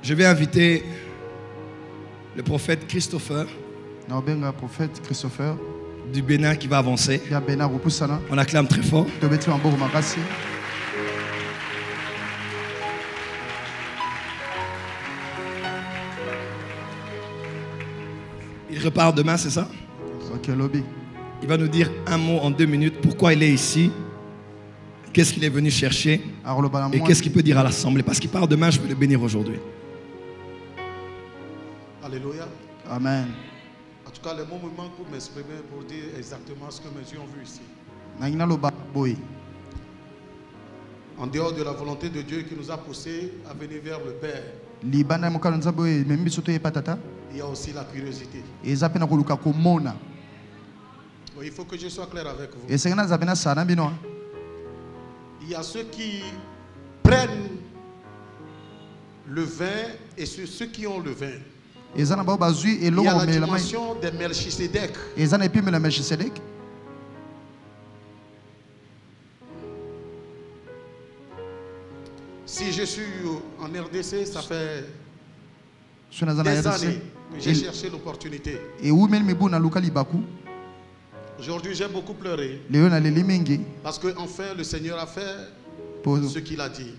Je vais inviter le prophète Christopher du Bénin qui va avancer. On acclame très fort. Il repart demain, c'est ça? Il va nous dire un mot en 2 minutes. Pourquoi il est ici? Qu'est-ce qu'il est venu chercher? Et qu'est-ce qu'il peut dire à l'Assemblée? Parce qu'il part demain, je vais le bénir aujourd'hui. Alléluia. Amen. En tout cas, les mots me manquent pour m'exprimer, pour dire exactement ce que mes yeux ont vu ici. En dehors de la volonté de Dieu qui nous a poussés à venir vers le Père, il y a aussi la curiosité. Il faut que je sois clair avec vous. Il y a ceux qui prennent le vin et ceux qui ont le vin. Il y a la dimension des Melchisedec. Si je suis en RDC, ça fait des années que j'ai cherché l'opportunité. Aujourd'hui, j'ai beaucoup pleuré. Parce que enfin, le Seigneur a fait ce qu'il a dit.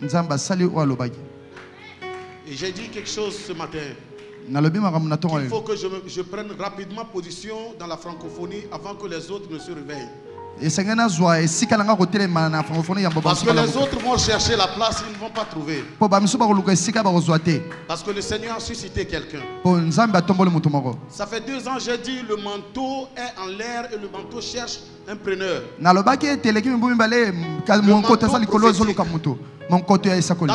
Et j'ai dit quelque chose ce matin. Il faut que je prenne rapidement position dans la francophonie avant que les autres ne se réveillent. Parce que les autres vont chercher la place, ils ne vont pas trouver. Parce que le Seigneur a suscité quelqu'un. Ça fait 2 ans, j'ai dit le manteau est en l'air et le manteau cherche un preneur. Dans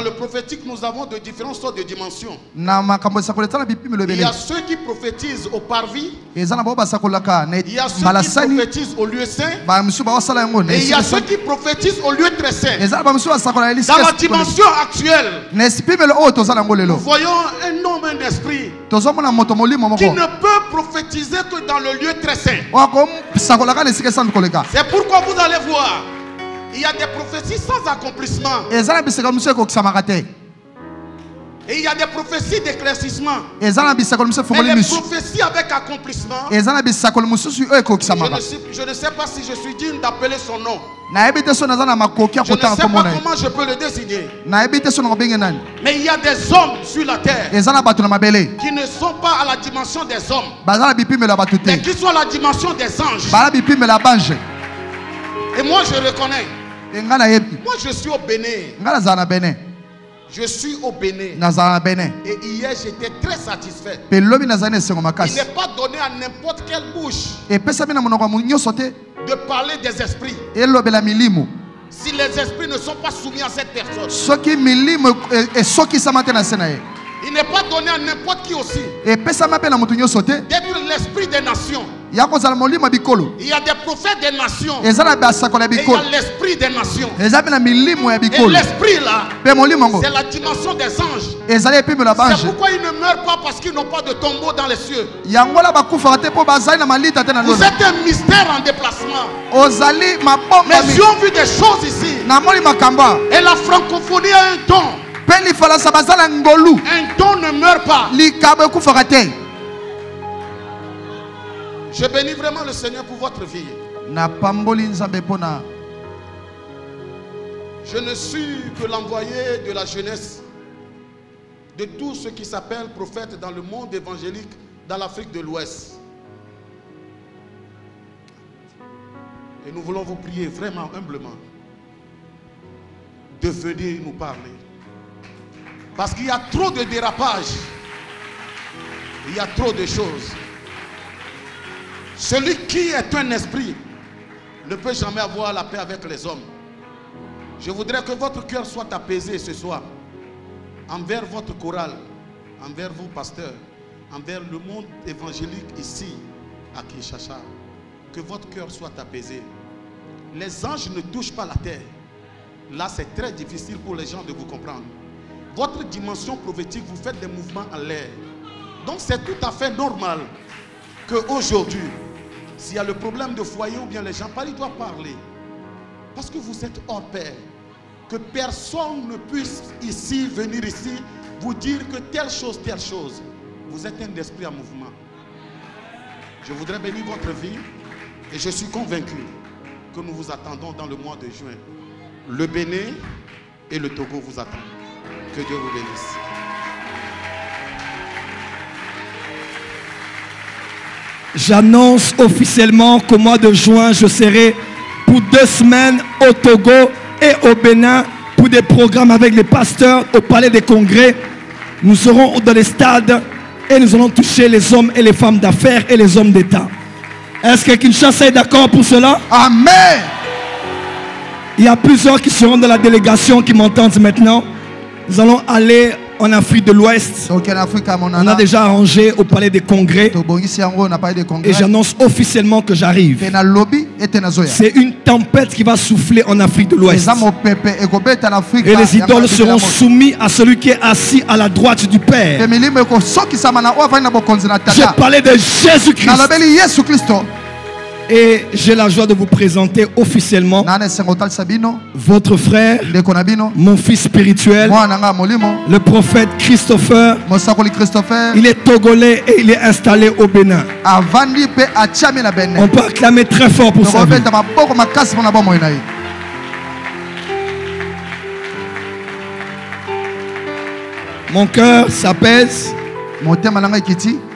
le prophétique, nous avons de différentes sortes de dimensions. Il y a ceux qui prophétisent au parvis. Il y a ceux qui prophétisent au lieu saint. Et il y a ceux qui prophétisent au lieu très saint. Dans la dimension actuelle, nous voyons un homme, un esprit qui ne peut prophétiser que dans le lieu très saint. C'est pourquoi vous allez voir, il y a des prophéties sans accomplissement. Et il y a des prophéties d'éclaircissement. Mais les prophéties avec accomplissement, je ne sais pas si je suis digne d'appeler son nom. Je ne sais pas comment je peux le désigner. Mais il y a des hommes sur la terre qui ne sont pas à la dimension des hommes, mais qui sont à la dimension des anges. Et moi je reconnais. Moi je suis au Bénin. Je suis au Bénin. Et hier j'étais très satisfait. Il n'est pas donné à n'importe quelle bouche de parler des esprits. Si les esprits ne sont pas soumis à cette personne, il n'est pas donné à n'importe qui aussi d'être l'esprit des nations. Il y a des prophètes des nations. Et il y a l'esprit des nations. Et l'esprit là, c'est la dimension des anges. C'est pourquoi ils ne meurent pas, parce qu'ils n'ont pas de tombeau dans les cieux. Vous êtes un mystère en déplacement. Mes yeux ont vu des choses ici. Et la francophonie a un don. Un don ne meurt pas. Je bénis vraiment le Seigneur pour votre vie. Je ne suis que l'envoyé de la jeunesse, de tout ce qui s'appelle prophète dans le monde évangélique, dans l'Afrique de l'Ouest. Et nous voulons vous prier vraiment humblement de venir nous parler. Parce qu'il y a trop de dérapages. Il y a trop de choses. Celui qui est un esprit ne peut jamais avoir la paix avec les hommes. Je voudrais que votre cœur soit apaisé ce soir envers votre chorale, envers vous pasteurs, envers le monde évangélique ici à Kinshasa. Que votre cœur soit apaisé. Les anges ne touchent pas la terre. Là, c'est très difficile pour les gens de vous comprendre. Votre dimension prophétique, vous faites des mouvements en l'air. Donc c'est tout à fait normal qu'aujourd'hui, s'il y a le problème de foyer ou bien les gens parlent, ils doivent parler. Parce que vous êtes hors pair. Que personne ne puisse ici, venir ici vous dire que telle chose, vous êtes un esprit en mouvement. Je voudrais bénir votre vie et je suis convaincu que nous vous attendons dans le mois de juin. Le Bénin et le Togo vous attendent. Que Dieu vous bénisse. J'annonce officiellement qu'au mois de juin, je serai pour 2 semaines au Togo et au Bénin pour des programmes avec les pasteurs au palais des congrès. Nous serons dans les stades et nous allons toucher les hommes et les femmes d'affaires et les hommes d'État. Est-ce que Kinshasa est d'accord pour cela? Amen. Il y a plusieurs qui seront dans la délégation qui m'entendent maintenant. Nous allons aller en Afrique de l'Ouest. On a déjà arrangé au palais des congrès. Et j'annonce officiellement que j'arrive. C'est une tempête qui va souffler en Afrique de l'Ouest. Et les idoles seront soumis à celui qui est assis à la droite du Père. J'ai parlé de Jésus-Christ. Et j'ai la joie de vous présenter officiellement votre frère, mon fils spirituel, le prophète Christopher. Il est togolais et il est installé au Bénin. On peut acclamer très fort pour sa vie. Mon cœur s'apaise.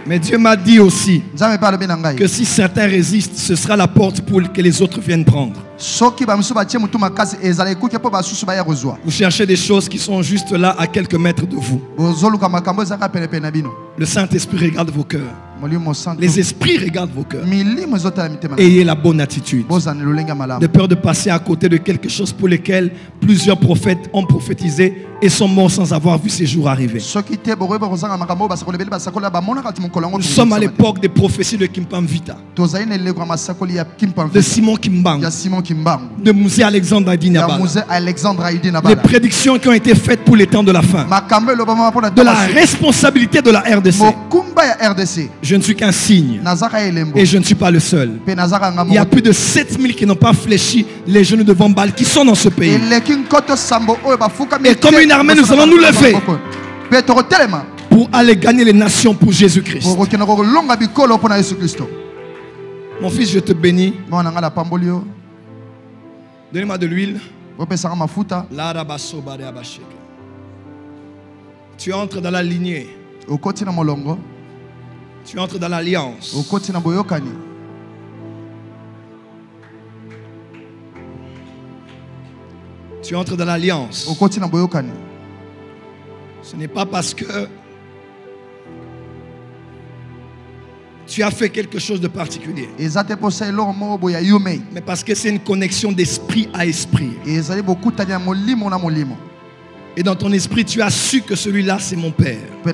Mais Dieu m'a dit aussi que si certains résistent, ce sera la porte pour que les autres viennent prendre. Vous cherchez des choses qui sont juste là à quelques mètres de vous. Le Saint-Esprit regarde vos cœurs. Les esprits regardent vos cœurs. Ayez la bonne attitude. De peur de passer à côté de quelque chose pour lequel plusieurs prophètes ont prophétisé et sont morts sans avoir vu ces jours arriver. Nous sommes à l'époque des prophéties de Kimpamvita, de Simon Kimbang, de Mouzé Alexandre Aïdinabala. Les prédictions qui ont été faites pour les temps de la fin, de la responsabilité de la RDC. Je ne suis qu'un signe et je ne suis pas le seul. Il y a plus de 7000 qui n'ont pas fléchi les genoux devant Baal, qui sont dans ce pays. Et comme une armée, nous allons nous lever pour aller gagner les nations pour Jésus-Christ. Mon fils, je te bénis. Donnez-moi de l'huile. Tu entres dans la lignée. Tu entres dans l'alliance. Tu entres dans l'alliance. Ce n'est pas parce que tu as fait quelque chose de particulier, mais parce que c'est une connexion d'esprit à esprit. Et dans ton esprit, tu as su que celui-là, c'est mon père. Et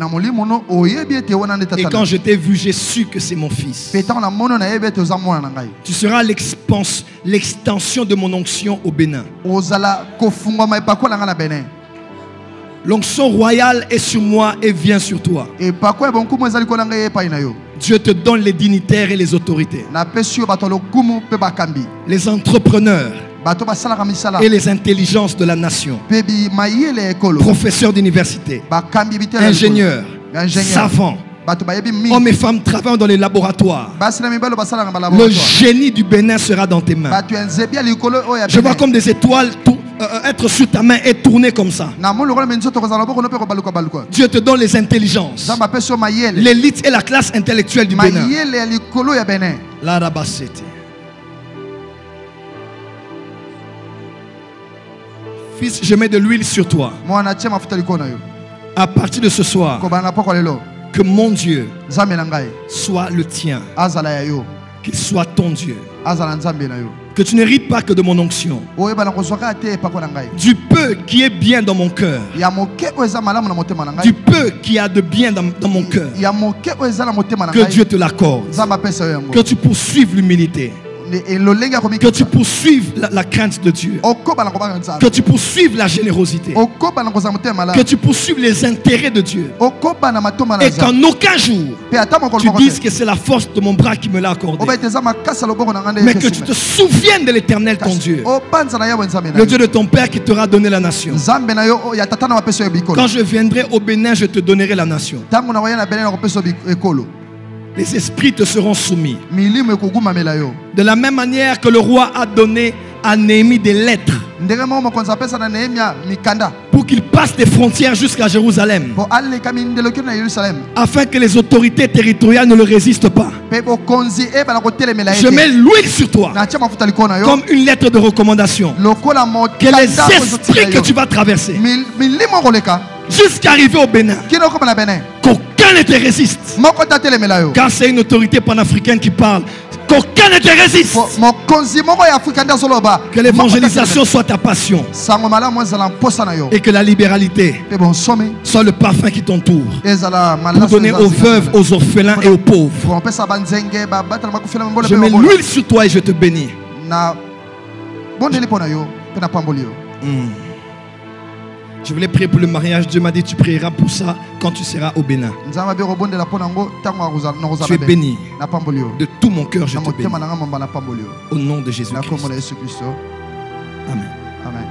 quand je t'ai vu, j'ai su que c'est mon fils. Tu seras l'extension de mon onction au Bénin. L'onction royale est sur moi et vient sur toi. Dieu te donne les dignitaires et les autorités, les entrepreneurs et les intelligences de la nation, professeurs d'université, ingénieurs, savants, hommes et femmes travaillant dans les laboratoires. Le génie du Bénin sera dans tes mains. Je vois comme des étoiles être sur ta main et tourner comme ça. Dieu te donne les intelligences, l'élite et la classe intellectuelle du Bénin. Fils, je mets de l'huile sur toi. À partir de ce soir, que mon Dieu soit le tien, qu'il soit ton Dieu. Que tu n'hérites pas que de mon onction, du peu qui est bien dans mon cœur, du peu qui a de bien dans mon cœur, que Dieu te l'accorde, que tu poursuives l'humilité, Que tu poursuives la crainte de Dieu. Que tu poursuives la générosité. Que tu poursuives les intérêts de Dieu. Et qu'en aucun jour tu dises que c'est la force de mon bras qui me l'a accordé. Mais que tu te souviennes de l'Éternel ton Dieu, le Dieu de ton Père qui t'aura donné la nation. Quand je viendrai au Bénin, je te donnerai la nation. Les esprits te seront soumis. De la même manière que le roi a donné à Néhémie des lettres pour qu'il passe des frontières jusqu'à Jérusalem, afin que les autorités territoriales ne le résistent pas. Je mets l'huile sur toi comme une lettre de recommandation. Que les esprits que tu vas traverser jusqu'à arriver au Bénin, qu'aucun ne te résiste. Car c'est une autorité panafricaine qui parle. Qu'aucun ne te résiste. Que l'évangélisation soit ta passion. Et que la libéralité soit le parfum qui t'entoure. Pour donner aux veuves, aux orphelins et aux pauvres. Je mets l'huile sur toi et je te bénis. Je voulais prier pour le mariage. Dieu m'a dit tu prieras pour ça quand tu seras au Bénin. Tu es béni. De tout mon cœur je te bénis. Au nom de Jésus-Christ. Amen. Amen.